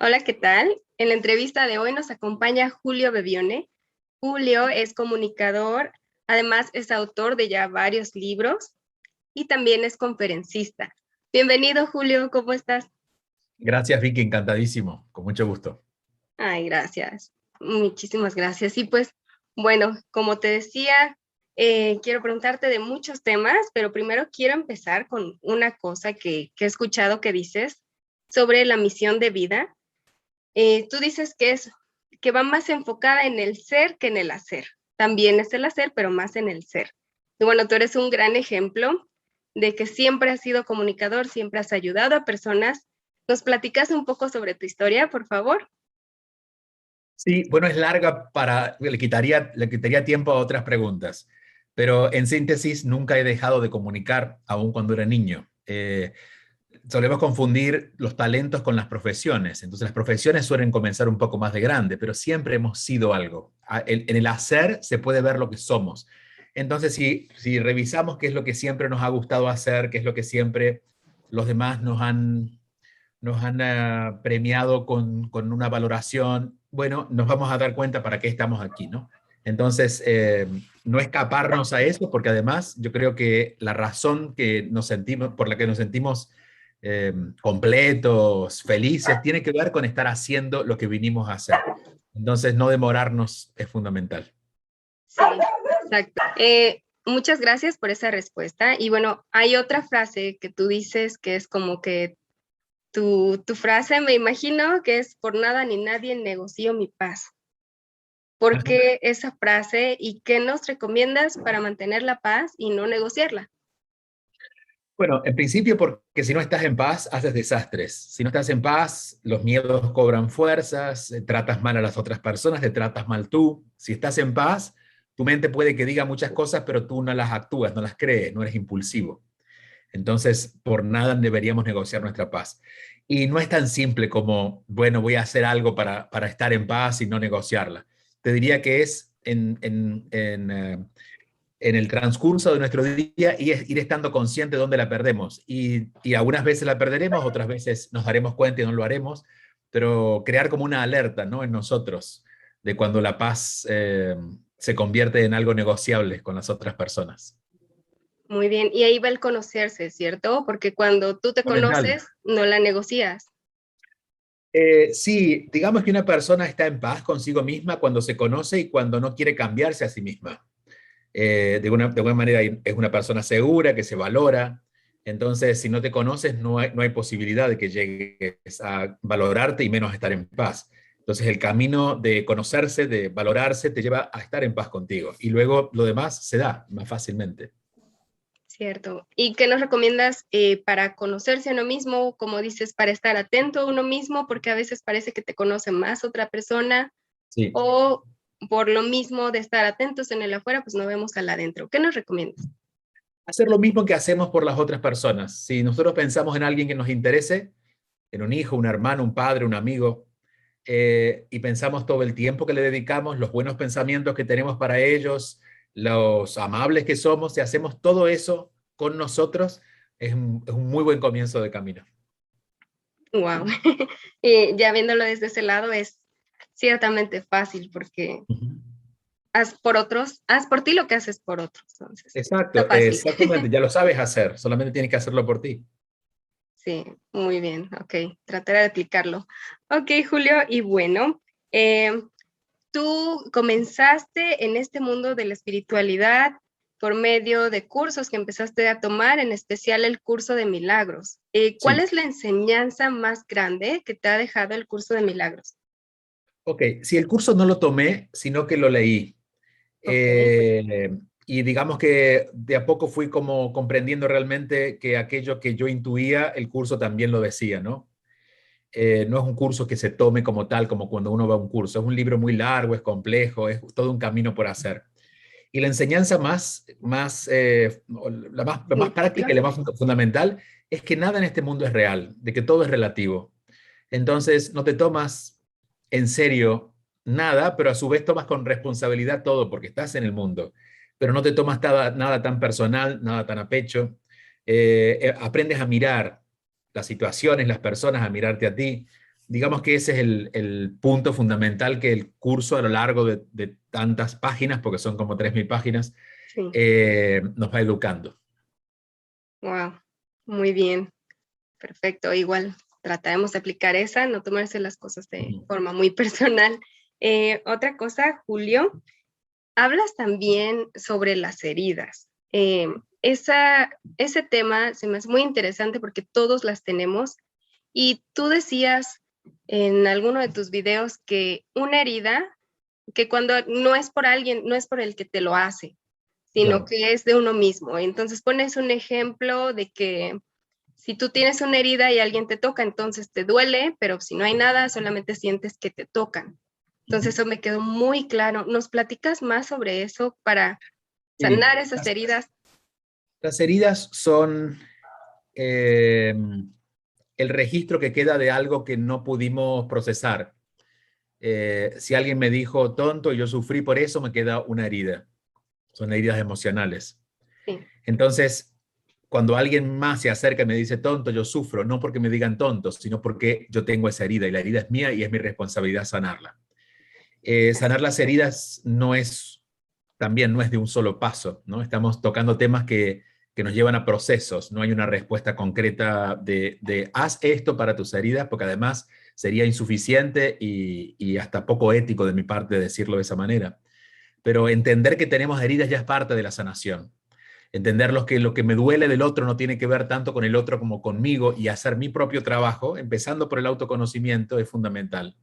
Hola, ¿qué tal? En la entrevista de hoy nos acompaña Julio Bebione. Julio es comunicador, además es autor de ya varios libros y también es conferencista. Bienvenido, Julio, ¿cómo estás? Gracias, Vicky, encantadísimo, con mucho gusto. Ay, gracias. Muchísimas gracias. Y pues, bueno, como te decía, quiero preguntarte de muchos temas, pero primero quiero empezar con una cosa que he escuchado que dices sobre la misión de vida. Tú dices que va más enfocada en el ser que en el hacer. También es el hacer, pero más en el ser. Y bueno, tú eres un gran ejemplo de que siempre has sido comunicador, siempre has ayudado a personas. ¿Nos platicas un poco sobre tu historia, por favor? Sí, bueno, es larga le quitaría tiempo a otras preguntas, pero en síntesis, nunca he dejado de comunicar, aun cuando era niño. Solemos confundir los talentos con las profesiones, entonces las profesiones suelen comenzar un poco más de grande, pero siempre hemos sido algo. En el hacer se puede ver lo que somos. Entonces, si revisamos qué es lo que siempre nos ha gustado hacer, qué es lo que siempre los demás nos han premiado con una valoración, bueno, nos vamos a dar cuenta para qué estamos aquí, ¿no? Entonces, no escaparnos a eso, porque además yo creo que la razón por la que nos sentimos completos, felices, tiene que ver con estar haciendo lo que vinimos a hacer. Entonces, no demorarnos es fundamental. Sí, exacto. Muchas gracias por esa respuesta. Y bueno, hay otra frase que tú dices que es como que tu frase, me imagino que es por nada ni nadie negocio mi paz. ¿Por qué esa frase y qué nos recomiendas para mantener la paz y no negociarla? Bueno, en principio porque si no estás en paz, haces desastres. Si no estás en paz, los miedos cobran fuerzas, tratas mal a las otras personas, te tratas mal tú. Si estás en paz, tu mente puede que diga muchas cosas, pero tú no las actúas, no las crees, no eres impulsivo. Entonces, por nada deberíamos negociar nuestra paz. Y no es tan simple como, bueno, voy a hacer algo para estar en paz y no negociarla. Te diría que es en el transcurso de nuestro día y es ir estando consciente de dónde la perdemos. Y algunas veces la perderemos, otras veces nos daremos cuenta y no lo haremos, pero crear como una alerta, ¿no?, en nosotros de cuando la paz se convierte en algo negociable con las otras personas. Muy bien, y ahí va el conocerse, ¿cierto? Porque cuando tú te Fundamental. conoces, no la negocias. Sí, digamos que una persona está en paz consigo misma cuando se conoce y cuando no quiere cambiarse a sí misma. De alguna manera es una persona segura, que se valora. Entonces, si no te conoces, no hay posibilidad de que llegues a valorarte y menos a estar en paz. Entonces, el camino de conocerse, de valorarse, te lleva a estar en paz contigo. Y luego lo demás se da más fácilmente. Cierto. ¿Y qué nos recomiendas para conocerse a uno mismo? Como dices, para estar atento a uno mismo, porque a veces parece que te conoce más otra persona, Sí. o por lo mismo de estar atentos en el afuera, pues no vemos al adentro. ¿Qué nos recomiendas? Hacer lo mismo que hacemos por las otras personas. Si nosotros pensamos en alguien que nos interese, en un hijo, un hermano, un padre, un amigo, y pensamos todo el tiempo que le dedicamos, los buenos pensamientos que tenemos para ellos, los amables que somos, si hacemos todo eso con nosotros, es un muy buen comienzo de camino. Wow. Y ya viéndolo desde ese lado es ciertamente fácil porque Ujú. haz por otros, haz por ti lo que haces por otros. Entonces, está Exacto, fácil. exactamente, ya lo sabes hacer, solamente tienes que hacerlo por ti. Sí, muy bien. Ok, trataré de aplicarlo. Ok, Julio, y bueno, eh, tú comenzaste en este mundo de la espiritualidad por medio de cursos que empezaste a tomar, en especial el curso de milagros. ¿Cuál Sí, es la enseñanza más grande que te ha dejado el curso de milagros? ok, si el curso no lo tomé, sino que lo leí. Ok, Y digamos que de a poco fui como comprendiendo realmente que aquello que yo intuía, el curso también lo decía, ¿no? No es un curso que se tome como tal, como cuando uno va a un curso. Es un libro muy largo, es complejo, es todo un camino por hacer. Y la enseñanza la más práctica significativa. y la más fundamental es que nada en este mundo es real, de que todo es relativo. Entonces, no te tomas en serio nada, pero a su vez tomas con responsabilidad todo, porque estás en el mundo. Pero no te tomas nada tan personal, nada tan a pecho. Aprendes a mirar las situaciones, las personas, a mirarte a ti. digamos que ese es el punto fundamental que el curso a lo largo de tantas páginas, porque son como 3.000 páginas, Sí, nos va educando. wow, muy bien, perfecto. Igual trataremos de aplicar esa, no tomarse las cosas de Ujú. forma muy personal. Otra cosa, Julio, hablas también sobre las heridas. Ese tema se me hace muy interesante porque todos las tenemos y tú decías en alguno de tus videos que una herida, que cuando no es por alguien, no es por el que te lo hace, sino Claro. que es de uno mismo. Entonces pones un ejemplo de que si tú tienes una herida y alguien te toca, entonces te duele, pero si no hay nada, solamente sientes que te tocan. Entonces Ujú. eso me quedó muy claro. ¿Nos platicas más sobre eso para Sí. sanar esas heridas? Las heridas son eh, el registro que queda de algo que no pudimos procesar. Si alguien me dijo tonto y yo sufrí por eso, me queda una herida. Son heridas emocionales. Sí, Entonces, cuando alguien más se acerca y me dice tonto, yo sufro, no porque me digan tonto, sino porque yo tengo esa herida y la herida es mía y es mi responsabilidad sanarla. Sanar las heridas también no es de un solo paso, ¿no? Estamos tocando temas que nos llevan a procesos, no hay una respuesta concreta de haz esto para tus heridas, porque además sería insuficiente y hasta poco ético de mi parte decirlo de esa manera. Pero entender que tenemos heridas ya es parte de la sanación. Entender lo que me duele del otro no tiene que ver tanto con el otro como conmigo y hacer mi propio trabajo, empezando por el autoconocimiento, es fundamental.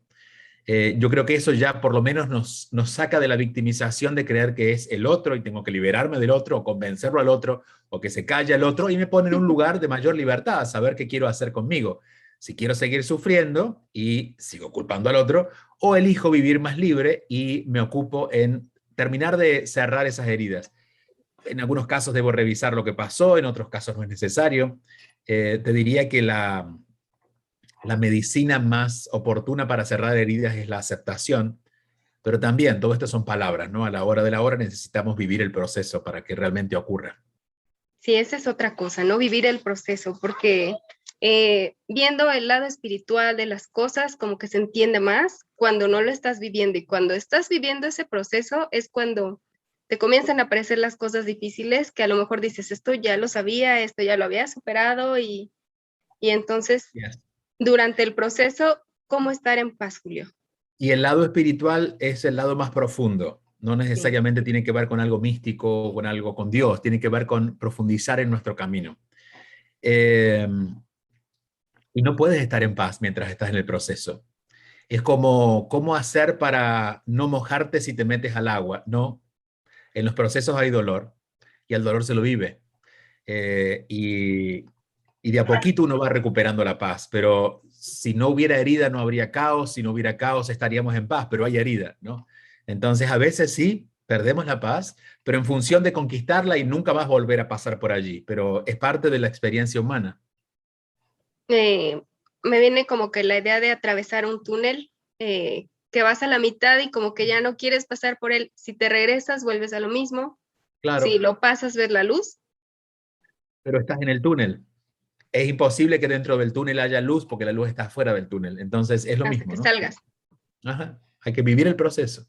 Yo creo que eso ya por lo menos nos saca de la victimización de creer que es el otro y tengo que liberarme del otro o convencerlo al otro o que se calle el otro y me pone en un lugar de mayor libertad, a saber qué quiero hacer conmigo. Si quiero seguir sufriendo y sigo culpando al otro o elijo vivir más libre y me ocupo en terminar de cerrar esas heridas. En algunos casos debo revisar lo que pasó, en otros casos no es necesario. Te diría que la medicina más oportuna para cerrar heridas es la aceptación, pero también todo esto son palabras, ¿no? A la hora de la hora necesitamos vivir el proceso para que realmente ocurra. sí, esa es otra cosa, ¿no? Vivir el proceso, porque viendo el lado espiritual de las cosas, como que se entiende más cuando no lo estás viviendo y cuando estás viviendo ese proceso es cuando te comienzan a aparecer las cosas difíciles que a lo mejor dices, esto ya lo sabía, esto ya lo había superado y entonces Yes. durante el proceso, ¿cómo estar en paz, Julio? Y el lado espiritual es el lado más profundo. No Sí, necesariamente tiene que ver con algo místico o con algo con Dios, tiene que ver con profundizar en nuestro camino. Eh, y no puedes estar en paz mientras estás en el proceso. Es como, ¿cómo hacer para no mojarte si te metes al agua? No, en los procesos hay dolor y el dolor se lo vive. Y de a poquito uno va recuperando la paz, pero si no hubiera herida no habría caos, si no hubiera caos estaríamos en paz, pero hay herida, ¿no? Entonces a veces sí, perdemos la paz, pero en función de conquistarla y nunca más volver a pasar por allí, pero es parte de la experiencia humana. eh, me viene como que la idea de atravesar un túnel, que vas a la mitad y como que ya no quieres pasar por él. Si te regresas, vuelves a lo mismo. Si Claro, lo pasas, ves la luz. pero estás en el túnel. Es imposible que dentro del túnel haya luz porque la luz está fuera del túnel. Entonces es lo Hasta mismo, que ¿no? salgas, Ajá. Hay que vivir el proceso.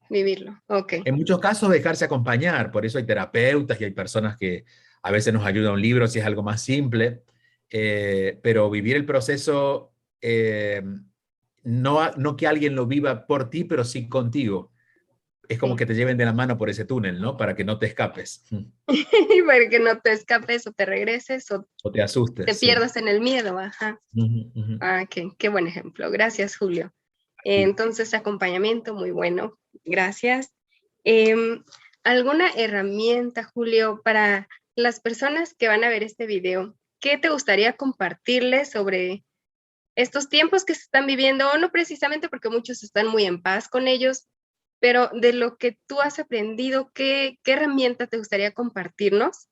vivirlo. Ok. En muchos casos dejarse acompañar, por eso hay terapeutas y hay personas que a veces nos ayuda un libro si es algo más simple, pero vivir el proceso, no que alguien lo viva por ti, pero sí contigo. Es como Sí. que te lleven de la mano por ese túnel, ¿no? Para que no te escapes Para que no te escapes o te regreses o o te te asustes, sí. pierdas en el miedo. Ajá. Ujú, ujú. Ah, qué buen ejemplo. Gracias, Julio. Sí. Entonces, acompañamiento muy bueno. Gracias. Em, ¿Alguna herramienta, Julio, para las personas que van a ver este video? ¿Qué te gustaría compartirles sobre estos tiempos que se están viviendo? O no precisamente porque muchos están muy en paz con ellos, pero de lo que tú has aprendido, ¿qué herramienta te gustaría compartirnos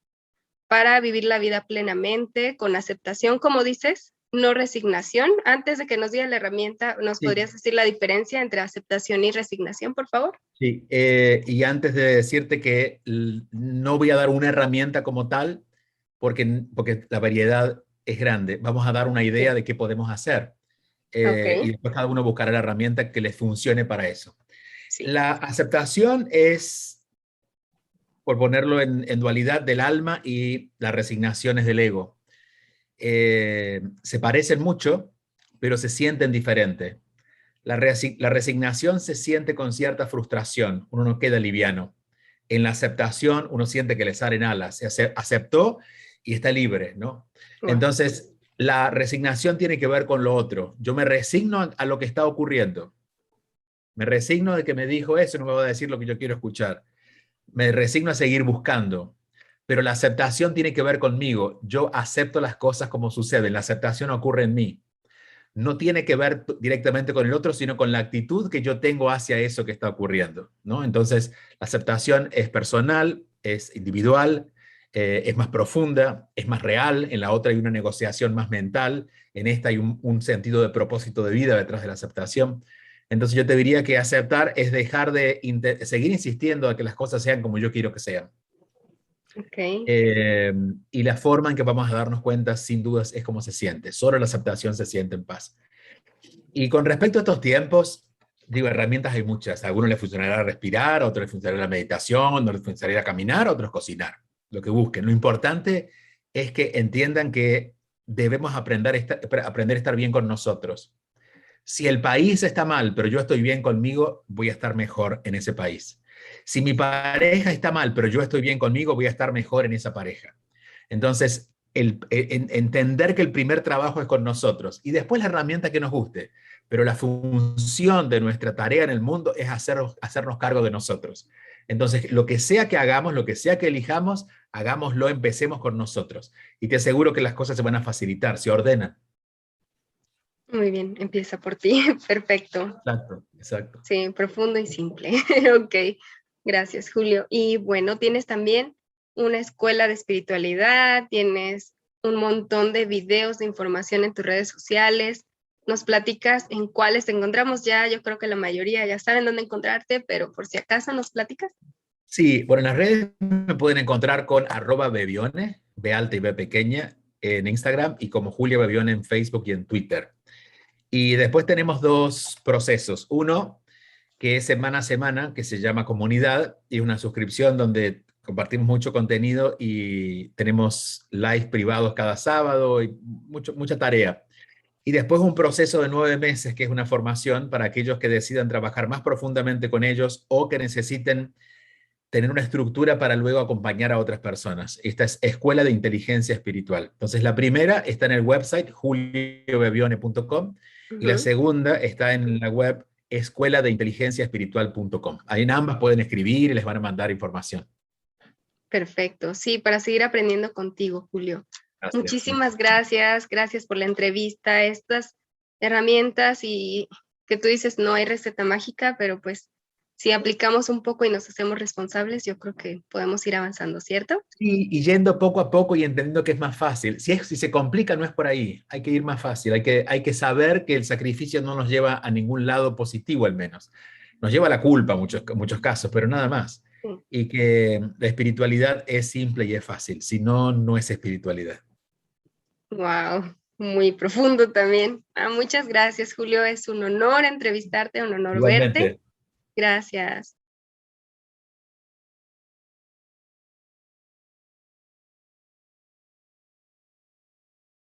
para vivir la vida plenamente, con aceptación, como dices, no resignación? Antes de que nos diga la herramienta, ¿nos Sí. podrías decir la diferencia entre aceptación y resignación, por favor? Sí, y antes de decirte que no voy a dar una herramienta como tal, porque la variedad es grande, vamos a dar una idea Sí, de qué podemos hacer. Ok, y después cada uno buscará la herramienta que les funcione para eso. sí. La aceptación es, por ponerlo en dualidad, del alma y la resignación es del ego. Se parecen mucho, pero se sienten diferente. La resignación se siente con cierta frustración, uno no queda liviano. En la aceptación uno siente que le salen alas, se aceptó y está libre, ¿no? Wow. Entonces, la resignación tiene que ver con lo otro. Yo me resigno a lo que está ocurriendo. Me resigno de que me dijo eso, no me va a decir lo que yo quiero escuchar. Me resigno a seguir buscando. Pero la aceptación tiene que ver conmigo. Yo acepto las cosas como suceden. La aceptación ocurre en mí. No tiene que ver directamente con el otro, sino con la actitud que yo tengo hacia eso que está ocurriendo, ¿no? Entonces, la aceptación es personal, es individual, es más profunda, es más real. En la otra hay una negociación más mental. En esta hay un sentido de propósito de vida detrás de la aceptación. Entonces, yo te diría que aceptar es dejar de seguir insistiendo a que las cosas sean como yo quiero que sean. Ok, Eh, y la forma en que vamos a darnos cuenta, sin dudas, es cómo se siente. Solo la aceptación se siente en paz. Y con respecto a estos tiempos, digo, herramientas hay muchas. A algunos les funcionará respirar, a otros les funcionará la meditación, a otros les funcionará caminar, a otros cocinar. Lo que busquen. Lo importante es que entiendan que debemos aprender a estar bien con nosotros. Si el país está mal, pero yo estoy bien conmigo, voy a estar mejor en ese país. Si mi pareja está mal, pero yo estoy bien conmigo, voy a estar mejor en esa pareja. Entonces, entender que el primer trabajo es con nosotros y después la herramienta que nos guste, pero la función de nuestra tarea en el mundo es hacernos cargo de nosotros. Entonces, lo que sea que hagamos, lo que sea que elijamos, hagámoslo, empecemos con nosotros. Y te aseguro que las cosas se van a facilitar, se ordenan. muy bien, empieza por ti. Perfecto. Exacto, exacto. Sí, profundo y simple. Ok, gracias, Julio. Y bueno, tienes también una escuela de espiritualidad, tienes un montón de videos de información en tus redes sociales. Nos platicas en cuáles te encontramos ya. Yo creo que la mayoría ya saben dónde encontrarte, pero por si acaso nos platicas. Sí, bueno, en las redes me pueden encontrar con @bebione, B alta y B pequeña, en Instagram y como Julio Bebione en Facebook y en Twitter. Y después tenemos dos procesos. Uno, que es semana a semana, que se llama Comunidad, y es una suscripción donde compartimos mucho contenido y tenemos live privados cada sábado y mucha tarea. Y después un proceso de 9 meses, que es una formación para aquellos que decidan trabajar más profundamente con ellos o que necesiten tener una estructura para luego acompañar a otras personas. Esta es Escuela de Inteligencia Espiritual. Entonces, la primera está en el website juliobebione.com y la Ujú. segunda está en la web escueladeinteligenciaespiritual.com. Ahí en ambas pueden escribir y les van a mandar información. Perfecto. Sí, para seguir aprendiendo contigo, Julio. Gracias. Muchísimas gracias. Gracias por la entrevista, estas herramientas y que tú dices no hay receta mágica, pero pues si aplicamos un poco y nos hacemos responsables, yo creo que podemos ir avanzando, ¿cierto? Y yendo poco a poco y entendiendo que es más fácil. Si se complica, no es por ahí. Hay que ir más fácil. Hay que saber que el sacrificio no nos lleva a ningún lado positivo, al menos. Nos lleva a la culpa en muchos casos, pero nada más. Y que la espiritualidad es simple y es fácil. Si no, no es espiritualidad. Wow, muy profundo también. Muchas gracias, Julio. Es un honor entrevistarte, un honor verte. Igualmente. Gracias.